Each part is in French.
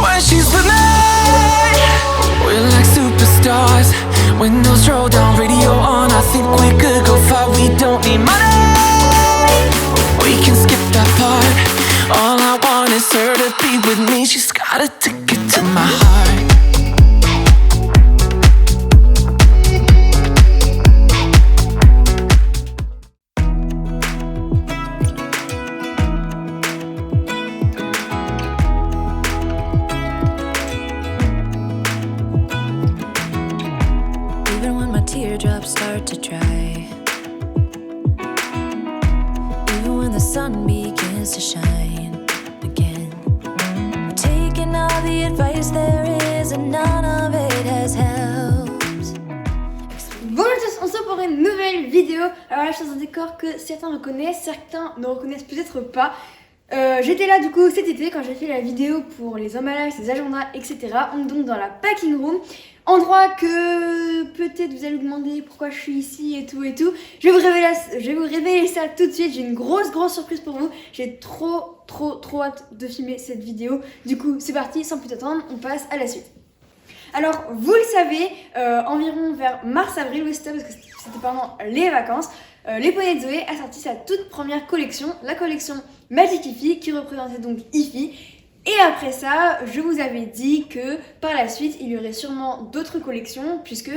When she's with me, we're like superstars. Windows roll down, radio on. I think we could go far. We don't need money, we can skip that part. All I want is her to be with me. She's got a ticket to my heart. Even when my teardrops start to dry, even when the sun begins to shine again, taking all the advice there is and none of it has helped. Bonjour à tous, on se retrouve pour une nouvelle vidéo. Alors là je suis dans un décor que certains reconnaissent, certains ne reconnaissent peut-être pas. J'étais là du coup cet été quand j'ai fait la vidéo pour les emballages, les agendas, etc. On est donc dans la packing room, endroit que peut-être vous allez vous demander pourquoi je suis ici et tout et tout. Je vais vous révéler ça tout de suite. J'ai une grosse surprise pour vous. J'ai trop hâte de filmer cette vidéo. Du coup c'est parti, sans plus attendre, on passe à la suite. Alors vous le savez, environ vers mars-avril, oui c'était parce que c'était pendant les vacances, les poneys de Zoé a sorti sa toute première collection, la collection Magic Ify, qui représentait donc Ify. Et après ça, je vous avais dit que par la suite, il y aurait sûrement d'autres collections, puisque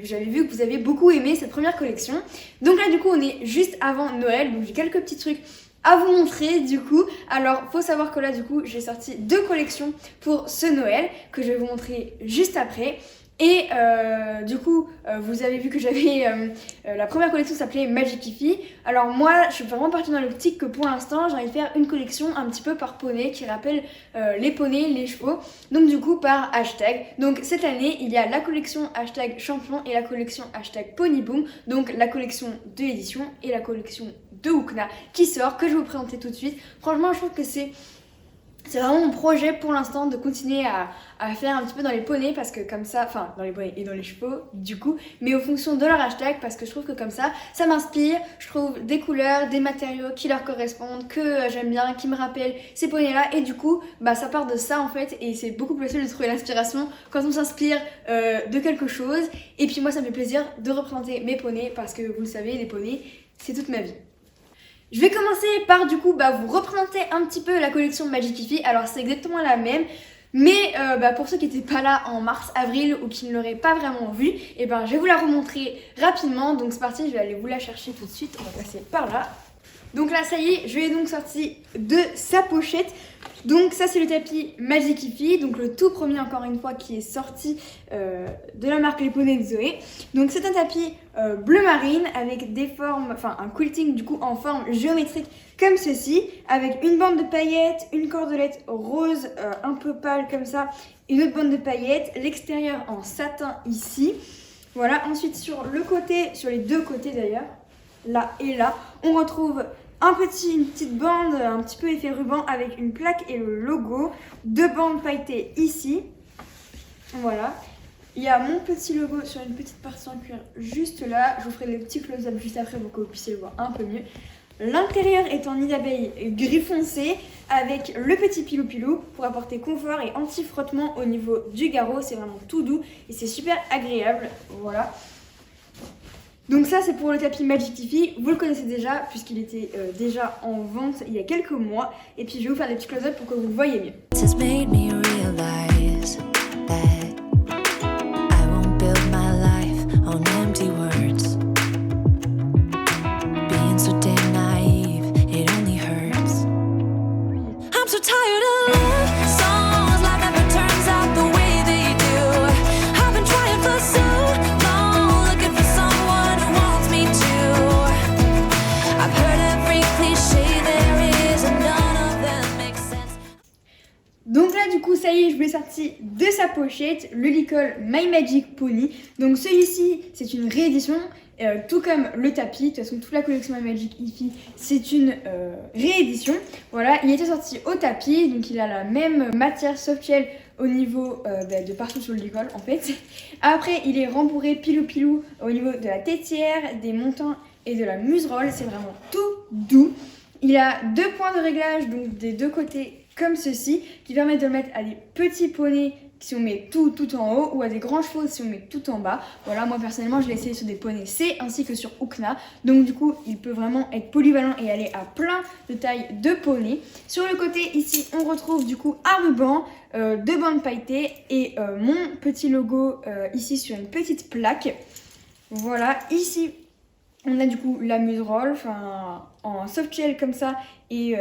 j'avais vu que vous avez beaucoup aimé cette première collection. Donc là du coup on est juste avant Noël, donc j'ai quelques petits trucs à vous montrer du coup. Alors faut savoir que là du coup j'ai sorti 2 collections pour ce Noël que je vais vous montrer juste après. Et du coup vous avez vu que j'avais la première collection s'appelait Magic Ify. Alors moi je suis vraiment partie dans l'optique que pour l'instant j'ai envie de faire une collection un petit peu par poney qui rappelle les poneys, les chevaux. Donc du coup par hashtag. Donc cette année il y a la collection hashtag champion et la collection hashtag ponyboom. Donc la collection de l'édition et la collection de Hookna qui sort, que je vais vous présenter tout de suite. Franchement je trouve que c'est vraiment mon projet pour l'instant de continuer à faire un petit peu dans les poneys, parce que comme ça, enfin dans les poneys et dans les chevaux du coup, mais aux fonctions de leur hashtag, parce que je trouve que comme ça m'inspire, je trouve des couleurs, des matériaux qui leur correspondent, que j'aime bien, qui me rappellent ces poneys là, et du coup bah ça part de ça en fait, et c'est beaucoup plus facile de trouver l'inspiration quand on s'inspire de quelque chose. Et puis moi ça me fait plaisir de représenter mes poneys, parce que vous le savez, les poneys c'est toute ma vie. Je vais commencer par du coup vous représenter un petit peu la collection Magic Ify. Alors c'est exactement la même, mais pour ceux qui n'étaient pas là en mars-avril ou qui ne l'auraient pas vraiment vue, et je vais vous la remontrer rapidement. Donc c'est parti, je vais aller vous la chercher tout de suite, on va passer par là. Donc là ça y est, je l'ai donc sorti de sa pochette. Donc ça c'est le tapis Magic Ify, donc le tout premier encore une fois qui est sorti de la marque Les Poneys de Zoé. Donc c'est un tapis bleu marine avec des formes, enfin un quilting du coup en forme géométrique comme ceci, avec une bande de paillettes, une cordelette rose un peu pâle comme ça, une autre bande de paillettes, l'extérieur en satin ici. Voilà, ensuite sur le côté, sur les deux côtés d'ailleurs, là et là, on retrouve une petite bande un petit peu effet ruban avec une plaque et le logo, 2 bandes pailletées ici, voilà. Il y a mon petit logo sur une petite partie en cuir juste là, je vous ferai des petits close-up juste après pour que vous puissiez le voir un peu mieux. L'intérieur est en nid d'abeille gris foncé avec le petit pilou-pilou pour apporter confort et anti-frottement au niveau du garrot, c'est vraiment tout doux et c'est super agréable, voilà. Donc ça c'est pour le tapis Magic Ify, vous le connaissez déjà puisqu'il était déjà en vente il y a quelques mois. Et puis je vais vous faire des petits close-up pour que vous voyez mieux. Donc là du coup ça y est, je vous l'ai sorti de sa pochette, le Licol My Magic Pony. Donc celui-ci c'est une réédition, tout comme le tapis. De toute façon toute la collection My Magic Ify c'est une réédition. Voilà, il était sorti au tapis, donc il a la même matière softshell au niveau de partout sur le Licol en fait. Après il est rembourré pilou au niveau de la tétière, des montants et de la muserolle, c'est vraiment tout doux. Il a 2 points de réglage, donc des deux côtés comme ceci, qui permettent de le mettre à des petits poneys si on met tout en haut ou à des grands chevaux si on met tout en bas. Voilà, moi personnellement je l'ai essayé sur des poneys C ainsi que sur Ukna. Donc du coup il peut vraiment être polyvalent et aller à plein de tailles de poneys. Sur le côté ici on retrouve du coup un ruban, deux bandes pailletées et mon petit logo ici sur une petite plaque. Voilà, ici on a du coup la muserolle, en soft shell comme ça et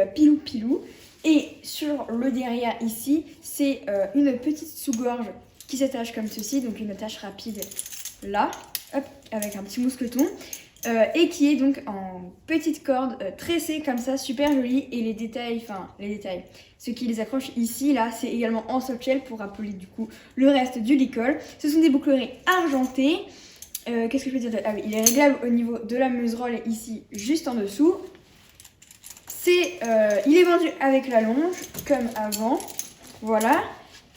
pilou. Et sur le derrière ici, c'est une petite sous-gorge qui s'attache comme ceci, donc une attache rapide là, hop, avec un petit mousqueton, et qui est donc en petite corde tressée comme ça, super jolie. Et les détails, ce qui les accroche ici, là, c'est également en soft shell pour rappeler du coup le reste du licol. Ce sont des boucleries argentées. Qu'est-ce que je peux dire? Ah oui, il est réglable au niveau de la muserolle ici, juste en dessous. Il est vendu avec la longe, comme avant, voilà.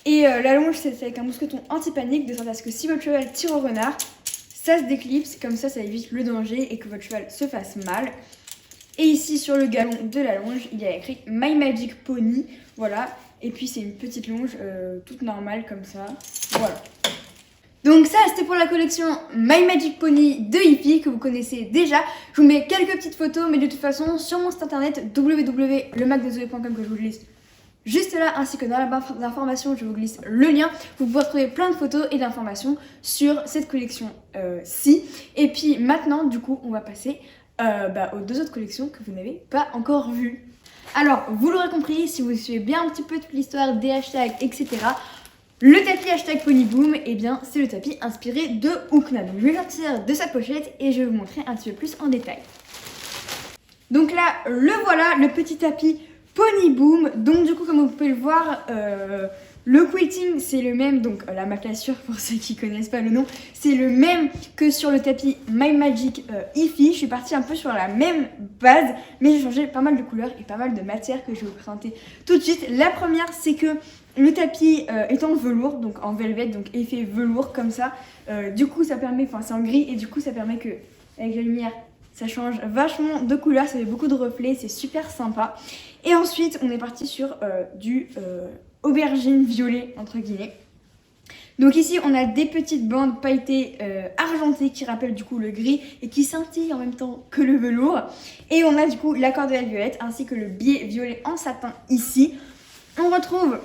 Et la longe, c'est avec un mousqueton anti-panique, de sorte à ce que si votre cheval tire au renard, ça se déclipse, comme ça évite le danger et que votre cheval se fasse mal. Et ici, sur le galon de la longe, il y a écrit My Magic Pony, voilà. Et puis c'est une petite longe toute normale, comme ça, voilà. Donc ça, c'était pour la collection My Magic Pony de Hippie que vous connaissez déjà. Je vous mets quelques petites photos, mais de toute façon, sur mon site internet www.lemacdezoé.com que je vous glisse juste là, ainsi que dans la barre d'informations, je vous glisse le lien. Vous pouvez retrouver plein de photos et d'informations sur cette collection-ci. Et puis maintenant, du coup, on va passer aux deux autres collections que vous n'avez pas encore vues. Alors, vous l'aurez compris, si vous suivez bien un petit peu toute l'histoire des hashtags, etc., le tapis hashtag Ponyboom, eh bien c'est le tapis inspiré de Ukna. Donc je vais sortir de sa pochette et je vais vous montrer un petit peu plus en détail. Donc là, le voilà, le petit tapis Ponyboom. Donc du coup, comme vous pouvez le voir, le quilting c'est le même, donc la macassure pour ceux qui connaissent pas le nom, c'est le même que sur le tapis My Magic Hippie. Je suis partie un peu sur la même base, mais j'ai changé pas mal de couleurs et pas mal de matières que je vais vous présenter tout de suite. La première, c'est que le tapis est en velours, donc en velvet, donc effet velours comme ça. Du coup, ça permet, c'est en gris et du coup, ça permet que avec la lumière, ça change vachement de couleur, ça fait beaucoup de reflets, c'est super sympa. Et ensuite, on est parti sur du aubergine violet entre guillemets. Donc ici, on a des petites bandes pailletées argentées qui rappellent du coup le gris et qui scintillent en même temps que le velours. Et on a du coup la corde de la violette ainsi que le biais violet en satin ici. On retrouve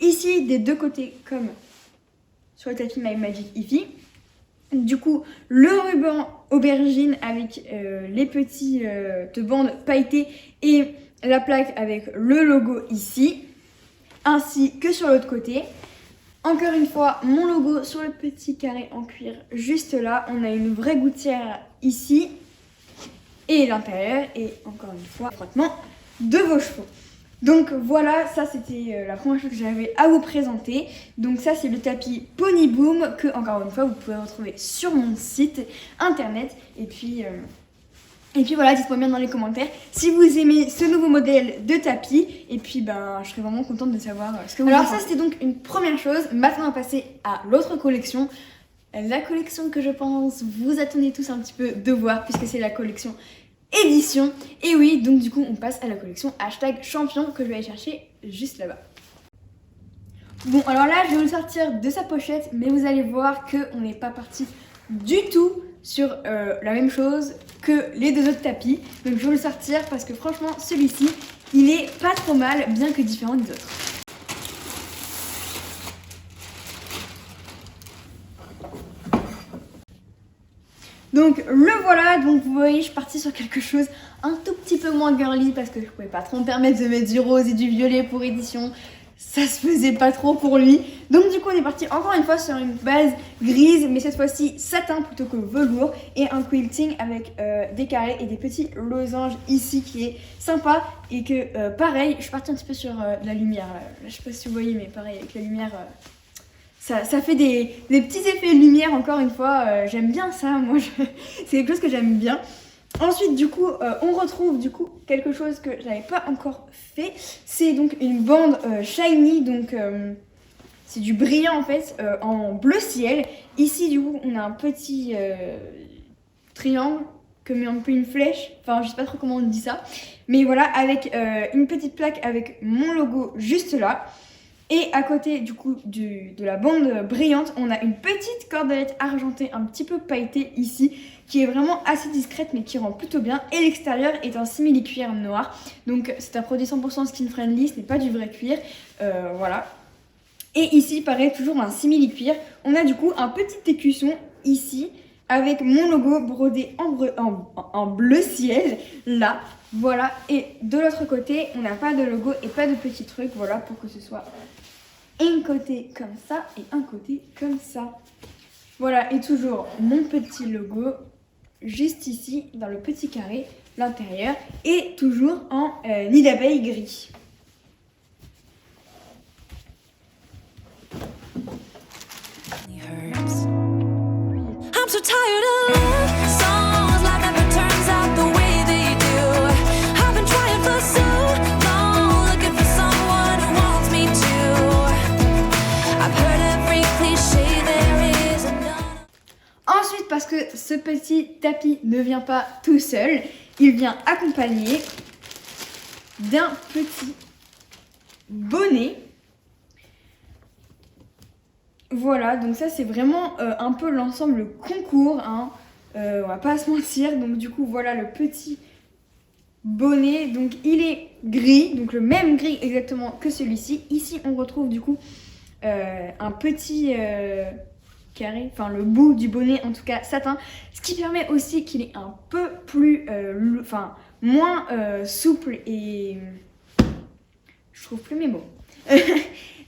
ici des deux côtés comme sur le tapis My Magic Hippie. Du coup, le ruban aubergine avec les petites bandes pailletées et la plaque avec le logo ici, ainsi que sur l'autre côté. Encore une fois, mon logo sur le petit carré en cuir juste là. On a une vraie gouttière ici et l'intérieur et encore une fois, frottement de vos chevaux. Donc voilà, ça c'était la première chose que j'avais à vous présenter. Donc ça c'est le tapis Ponyboom que encore une fois vous pouvez retrouver sur mon site internet. Et puis voilà, dites-moi bien dans les commentaires si vous aimez ce nouveau modèle de tapis. Et puis je serais vraiment contente de savoir ce que vous en pensez. Alors ça c'était donc une première chose. Maintenant on va passer à l'autre collection. La collection que je pense vous attendez tous un petit peu de voir puisque c'est la collection édition. Et oui, donc du coup on passe à la collection hashtag champion que je vais aller chercher juste là-bas. Bon alors là je vais le sortir de sa pochette, mais vous allez voir qu'on n'est pas parti du tout sur la même chose que les deux autres tapis. Donc je vais le sortir parce que franchement celui-ci il est pas trop mal, bien que différent des autres. Donc le voilà, donc vous voyez je suis partie sur quelque chose un tout petit peu moins girly parce que je pouvais pas trop me permettre de mettre du rose et du violet pour édition. Ça se faisait pas trop pour lui. Donc du coup on est parti encore une fois sur une base grise, mais cette fois-ci satin plutôt que velours. Et un quilting avec des carrés et des petits losanges ici qui est sympa. Et que pareil, je suis partie un petit peu sur la lumière. Là, je sais pas si vous voyez, mais pareil avec la lumière... Ça fait des petits effets de lumière, encore une fois, j'aime bien ça, moi, c'est quelque chose que j'aime bien. Ensuite, du coup, on retrouve du coup quelque chose que j'avais pas encore fait, c'est donc une bande shiny, donc c'est du brillant en fait, en bleu ciel. Ici, du coup, on a un petit triangle comme un peu une flèche, enfin je sais pas trop comment on dit ça, mais voilà, avec une petite plaque avec mon logo juste là. Et à côté du coup de la bande brillante, on a une petite cordelette argentée un petit peu pailletée ici, qui est vraiment assez discrète mais qui rend plutôt bien. Et l'extérieur est un simili-cuir noir, donc c'est un produit 100% skin friendly, ce n'est pas du vrai cuir, voilà. Et ici pareil, toujours un simili-cuir, on a du coup un petit écusson ici, avec mon logo brodé en bleu ciel, là, voilà. Et de l'autre côté, on n'a pas de logo et pas de petits trucs, voilà, pour que ce soit un côté comme ça et un côté comme ça. Voilà, et toujours mon petit logo, juste ici, dans le petit carré, l'intérieur, et toujours en nid d'abeille gris. I'm so tired of love songs, life never turns out the way they do. I've been trying for so long, looking for someone who wants me to. I've heard every cliché there is another. Ensuite, parce que ce petit tapis ne vient pas tout seul, il vient accompagné d'un petit bonnet. Voilà, donc ça c'est vraiment un peu l'ensemble concours, hein. On va pas se mentir. Donc du coup voilà le petit bonnet, donc il est gris, donc le même gris exactement que celui-ci. Ici on retrouve du coup un petit carré, enfin le bout du bonnet en tout cas satin, ce qui permet aussi qu'il est un peu plus, moins souple et... Je trouve plus mes mots.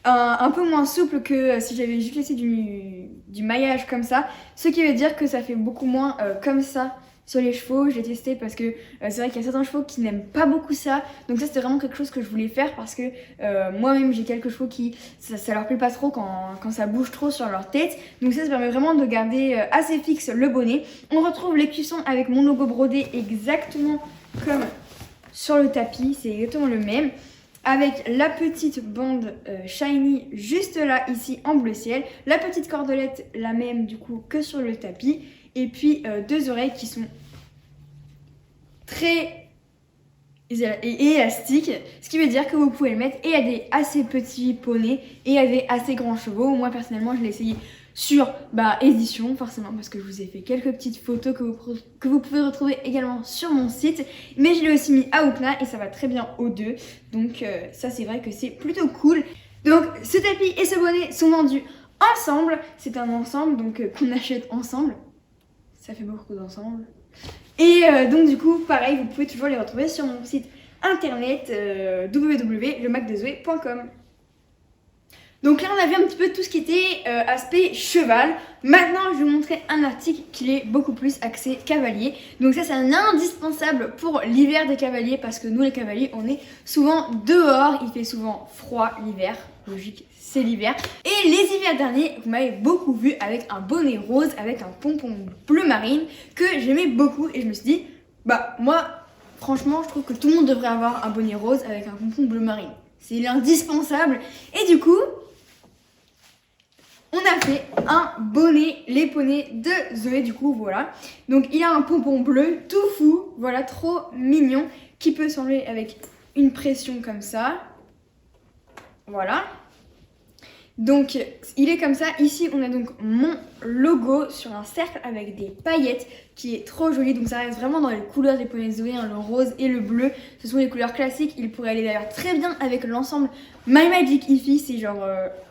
Un peu moins souple que si j'avais juste laissé du maillage comme ça, ce qui veut dire que ça fait beaucoup moins comme ça sur les chevaux. J'ai testé parce que c'est vrai qu'il y a certains chevaux qui n'aiment pas beaucoup ça, donc ça c'était vraiment quelque chose que je voulais faire parce que moi-même j'ai quelques chevaux qui ça leur plaît pas trop quand ça bouge trop sur leur tête, donc ça permet vraiment de garder assez fixe le bonnet. On retrouve l'écusson avec mon logo brodé exactement comme sur le tapis, c'est exactement le même, avec la petite bande shiny juste là, ici en bleu ciel, la petite cordelette la même du coup que sur le tapis, et puis deux oreilles qui sont très élastiques, ce qui veut dire que vous pouvez le mettre et à des assez petits poneys et à des assez grands chevaux. Moi personnellement je l'ai essayé sur édition forcément parce que je vous ai fait quelques petites photos que vous pouvez retrouver également sur mon site, mais je l'ai aussi mis à Oukna et ça va très bien aux deux, donc ça c'est vrai que c'est plutôt cool. Donc ce tapis et ce bonnet sont vendus ensemble, c'est un ensemble donc qu'on achète ensemble, ça fait beaucoup d'ensemble, et donc du coup pareil vous pouvez toujours les retrouver sur mon site internet www.lemacdezoé.com. Donc là on a vu un petit peu tout ce qui était aspect cheval. Maintenant je vais vous montrer un article qui est beaucoup plus axé cavalier. Donc ça c'est un indispensable pour l'hiver des cavaliers, parce que nous les cavaliers on est souvent dehors, il fait souvent froid l'hiver, logique c'est l'hiver. Et les hivers derniers vous m'avez beaucoup vu avec un bonnet rose avec un pompon bleu marine que j'aimais beaucoup, et je me suis dit moi franchement je trouve que tout le monde devrait avoir un bonnet rose avec un pompon bleu marine. C'est l'indispensable. Et du coup on a fait un bonnet, les poneys de Zoé, du coup, voilà. Donc, il a un pompon bleu tout fou, voilà, trop mignon, qui peut s'enlever avec une pression comme ça. Voilà. Donc, il est comme ça. Ici, on a donc mon logo sur un cercle avec des paillettes qui est trop joli. Donc, ça reste vraiment dans les couleurs des poneys de Zoé, hein, le rose et le bleu. Ce sont les couleurs classiques. Il pourrait aller d'ailleurs très bien avec l'ensemble My Magic Ify. C'est genre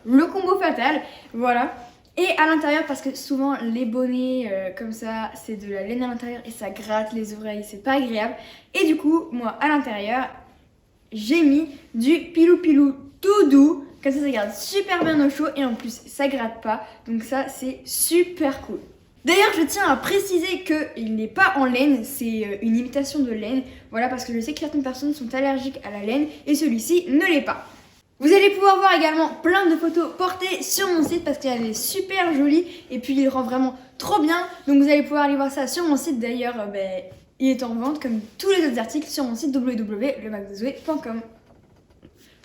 le combo fatal. Voilà. Et à l'intérieur, parce que souvent les bonnets comme ça, c'est de la laine à l'intérieur et ça gratte les oreilles. C'est pas agréable. Et du coup, moi, à l'intérieur, j'ai mis du pilou pilou tout doux. Comme ça garde super bien au chaud et en plus ça gratte pas, donc ça c'est super cool. D'ailleurs je tiens à préciser qu'il n'est pas en laine, c'est une imitation de laine, voilà, parce que je sais que certaines personnes sont allergiques à la laine et celui-ci ne l'est pas. Vous allez pouvoir voir également plein de photos portées sur mon site parce qu'elle est super jolie et puis il rend vraiment trop bien, donc vous allez pouvoir aller voir ça sur mon site. D'ailleurs il est en vente comme tous les autres articles sur mon site www.lemacdezoé.com.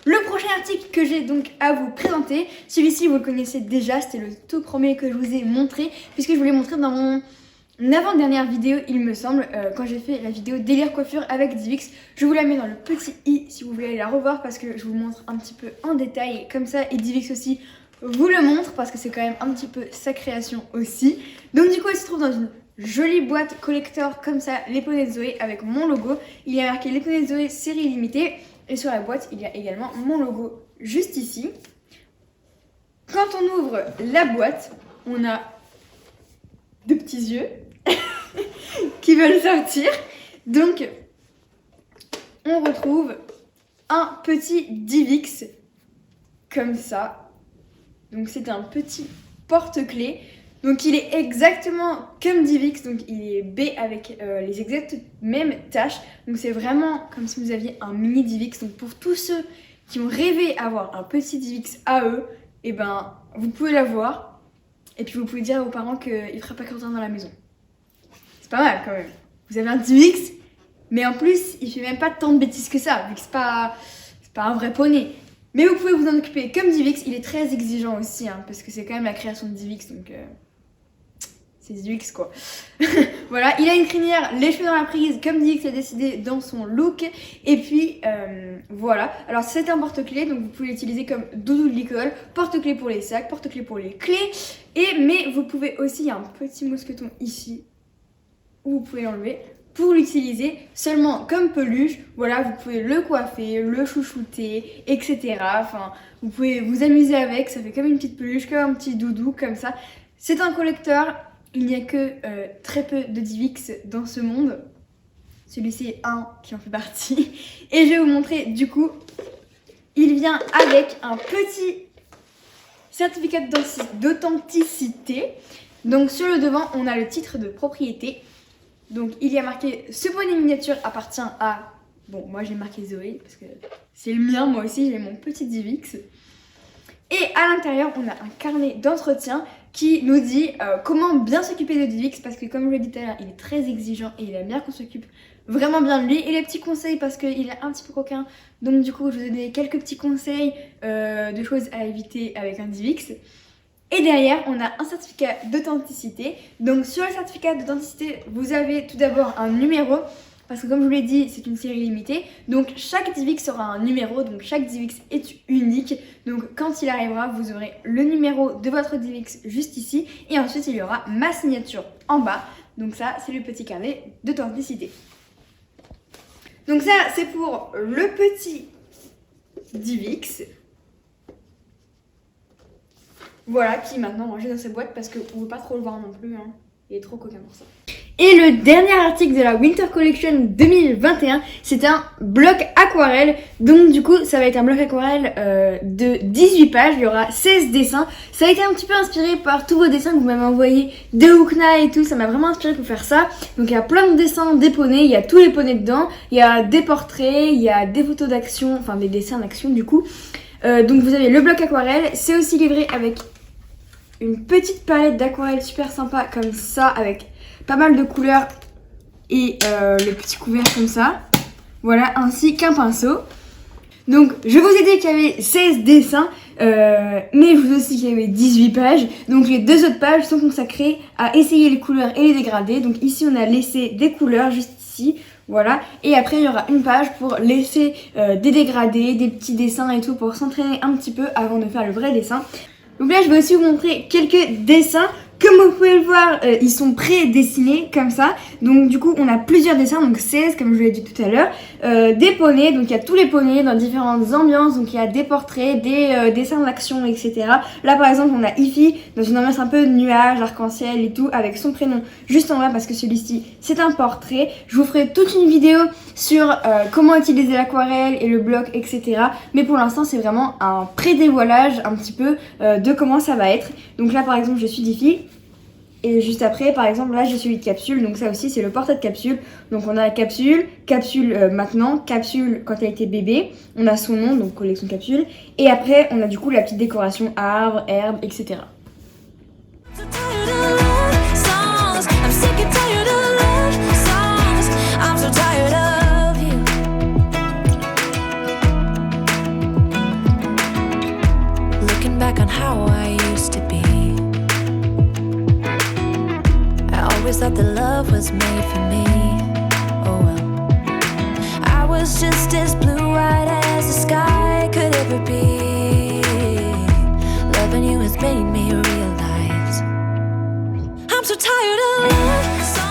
Le prochain article que j'ai donc à vous présenter, celui-ci vous le connaissez déjà, c'était le tout premier que je vous ai montré, puisque je vous l'ai montré dans mon avant-dernière vidéo, il me semble, quand j'ai fait la vidéo délire coiffure avec Divix. Je vous la mets dans le petit i si vous voulez aller la revoir parce que je vous montre un petit peu en détail comme ça, et Divix aussi vous le montre parce que c'est quand même un petit peu sa création aussi. Donc du coup, elle se trouve dans une jolie boîte collector comme ça, les poneys de Zoé avec mon logo. Il y a marqué les poneys de Zoé série limitée, et sur la boîte il y a également mon logo juste ici. Quand on ouvre la boîte, on a de petits yeux qui veulent sortir. Donc on retrouve un petit Divix comme ça. Donc c'est un petit porte-clés. Donc il est exactement comme Divix, donc il est B avec les exactes mêmes tâches. Donc c'est vraiment comme si vous aviez un mini Divix. Donc pour tous ceux qui ont rêvé d'avoir un petit Divix à eux, et ben vous pouvez l'avoir. Et puis vous pouvez dire à vos parents qu'il ne fera pas content dans la maison. C'est pas mal quand même. Vous avez un Divix, mais en plus il fait même pas tant de bêtises que ça, vu que c'est pas un vrai poney. Mais vous pouvez vous en occuper comme Divix. Il est très exigeant aussi, hein, parce que c'est quand même la création de Divix, donc c'est Divix quoi. Voilà, il a une crinière, les cheveux dans la prise, comme Divix a décidé dans son look. Et puis voilà. Alors c'est un porte-clés, donc vous pouvez l'utiliser comme doudou de l'école, porte-clés pour les sacs, porte-clés pour les clés. Mais vous pouvez aussi, il y a un petit mousqueton ici où vous pouvez l'enlever pour l'utiliser seulement comme peluche. Voilà, vous pouvez le coiffer, le chouchouter, etc. Enfin, vous pouvez vous amuser avec, ça fait comme une petite peluche, comme un petit doudou, comme ça. C'est un collecteur, il n'y a que très peu de Divix dans ce monde. Celui-ci est un qui en fait partie. Et je vais vous montrer du coup, il vient avec un petit certificat d'authenticité. Donc sur le devant, on a le titre de propriété. Donc il y a marqué « Ce poney miniature appartient à... » Bon, moi j'ai marqué Zoé parce que c'est le mien, moi aussi j'ai mon petit Divix. Et à l'intérieur, on a un carnet d'entretien qui nous dit comment bien s'occuper de Divix, parce que comme je l'ai dit tout à l'heure, il est très exigeant et il aime bien qu'on s'occupe vraiment bien de lui. Et les petits conseils, parce qu'il est un petit peu coquin, donc du coup je vous ai donné quelques petits conseils de choses à éviter avec un Divix. Et derrière, on a un certificat d'authenticité. Donc sur le certificat d'authenticité, vous avez tout d'abord un numéro, parce que comme je vous l'ai dit, c'est une série limitée. Donc chaque Divix aura un numéro, donc chaque Divix est unique. Donc quand il arrivera, vous aurez le numéro de votre Divix juste ici. Et ensuite, il y aura ma signature en bas. Donc ça, c'est le petit carnet d'authenticité. Donc ça, c'est pour le petit Divix. Voilà, qui est maintenant rangé dans sa boîte parce qu'on ne veut pas trop le voir non plus, hein. Il est trop coquin pour ça. Et le dernier article de la Winter Collection 2021, c'est un bloc aquarelle. Donc du coup, ça va être un bloc aquarelle de 18 pages. Il y aura 16 dessins. Ça a été un petit peu inspiré par tous vos dessins que vous m'avez envoyés de Hookna et tout. Ça m'a vraiment inspiré pour faire ça. Donc il y a plein de dessins des poneys. Il y a tous les poneys dedans. Il y a des portraits, il y a des photos d'action, enfin des dessins d'action du coup. Donc vous avez le bloc aquarelle. C'est aussi livré avec une petite palette d'aquarelle super sympa comme ça, avec pas mal de couleurs et le petit couvert comme ça. Voilà, ainsi qu'un pinceau. Donc je vous ai dit qu'il y avait 16 dessins, mais je vous ai aussi qu'il y avait 18 pages. Donc les deux autres pages sont consacrées à essayer les couleurs et les dégradés. Donc ici on a laissé des couleurs juste ici. Voilà, et après il y aura une page pour laisser des dégradés, des petits dessins et tout, pour s'entraîner un petit peu avant de faire le vrai dessin. Donc là je vais aussi vous montrer quelques dessins. Comme vous pouvez le voir, ils sont pré-dessinés comme ça. Donc du coup on a plusieurs dessins, donc 16 comme je vous l'ai dit tout à l'heure. Des poneys, donc il y a tous les poneys dans différentes ambiances. Donc il y a des portraits, des dessins d'action, etc. Là par exemple on a Ify dans une ambiance un peu de nuage, arc-en-ciel et tout, avec son prénom juste en bas parce que celui-ci c'est un portrait. Je vous ferai toute une vidéo sur comment utiliser l'aquarelle et le bloc, etc. Mais pour l'instant c'est vraiment un pré-dévoilage un petit peu de comment ça va être. Donc là par exemple je suis d'Ify. Et juste après, par exemple, là j'ai celui de Capsule, donc ça aussi c'est le portrait de Capsule. Donc on a Capsule maintenant, Capsule quand elle était bébé, on a son nom, donc collection Capsule. Et après on a du coup la petite décoration arbre, herbe, etc. So tired of love songs. I'm sick and tired of love songs. I'm so tired of you. Looking back on how I used to be, I always thought that love was made for me. Oh well, I was just as blue-eyed as the sky could ever be. Loving you has made me realize I'm so tired of love songs.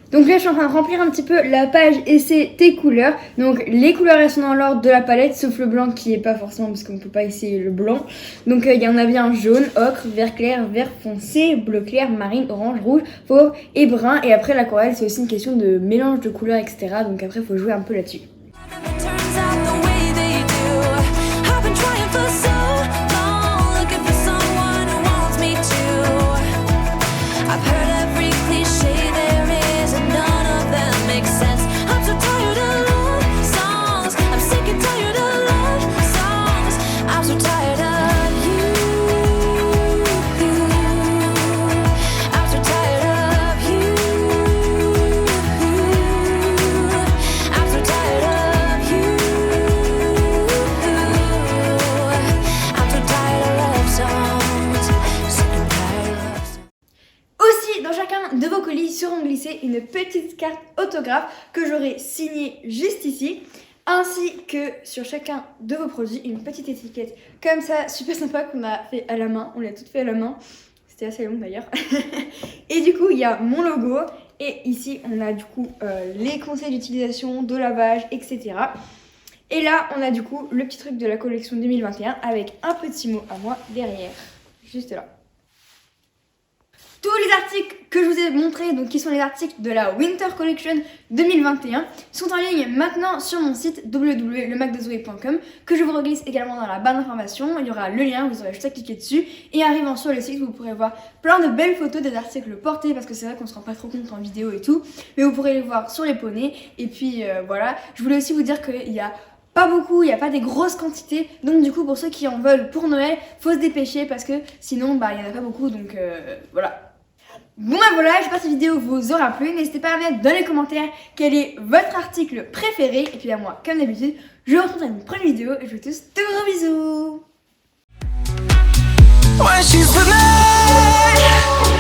Donc là je suis en train de remplir un petit peu la page et c'est tes couleurs. Donc les couleurs elles sont dans l'ordre de la palette sauf le blanc qui est pas forcément parce qu'on peut pas essayer le blanc. Donc il y en a bien jaune, ocre, vert clair, vert foncé, bleu clair, marine, orange, rouge, fauve et brun. Et après l'aquarelle c'est aussi une question de mélange de couleurs etc. Donc après il faut jouer un peu là-dessus. It turns out the way they do. I've been trying for so long, looking for someone who wants me to. I've heard every cliche there is, and none of them makes sense. I'm so tired of love songs. I'm sick and tired of love songs. I'm so tired of you. I'm so tired of you. I'm so tired of you. I'm so tired of love songs. Sick and tired of love songs. Aussi, dans chacun de vos colis seront glissées une petite carte autographe que j'aurai signée juste ici, ainsi que sur chacun de vos produits une petite étiquette comme ça, super sympa qu'on a fait à la main, on l'a toute fait à la main, c'était assez long d'ailleurs. Et du coup, il y a mon logo et ici on a du coup les conseils d'utilisation, de lavage, etc. Et là, on a du coup le petit truc de la collection 2021 avec un petit mot à moi derrière, juste là. Tous les articles que je vous ai montrés, donc qui sont les articles de la Winter Collection 2021, sont en ligne maintenant sur mon site www.lemacdezoé.com que je vous reglisse également dans la barre d'informations. Il y aura le lien, vous aurez juste à cliquer dessus. Et arrivant sur le site, vous pourrez voir plein de belles photos des articles portés parce que c'est vrai qu'on se rend pas trop compte en vidéo et tout. Mais vous pourrez les voir sur les poneys. Et puis voilà, je voulais aussi vous dire qu'il y a pas beaucoup, il n'y a pas des grosses quantités, donc du coup pour ceux qui en veulent pour Noël, faut se dépêcher parce que sinon il n'y en a pas beaucoup, donc voilà. Bon bah voilà, j'espère que cette vidéo vous aura plu, n'hésitez pas à mettre dans les commentaires quel est votre article préféré, et puis à moi, comme d'habitude, je vous retrouve dans une prochaine vidéo, et je vous tous de gros bisous. When she's with me,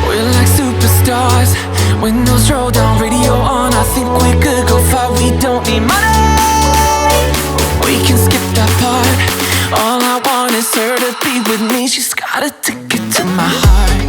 we're like superstars. Windows roll down, radio on. I think we could go far. We don't need money. We can skip that part. All I want is her to be with me. She's got a ticket to my heart.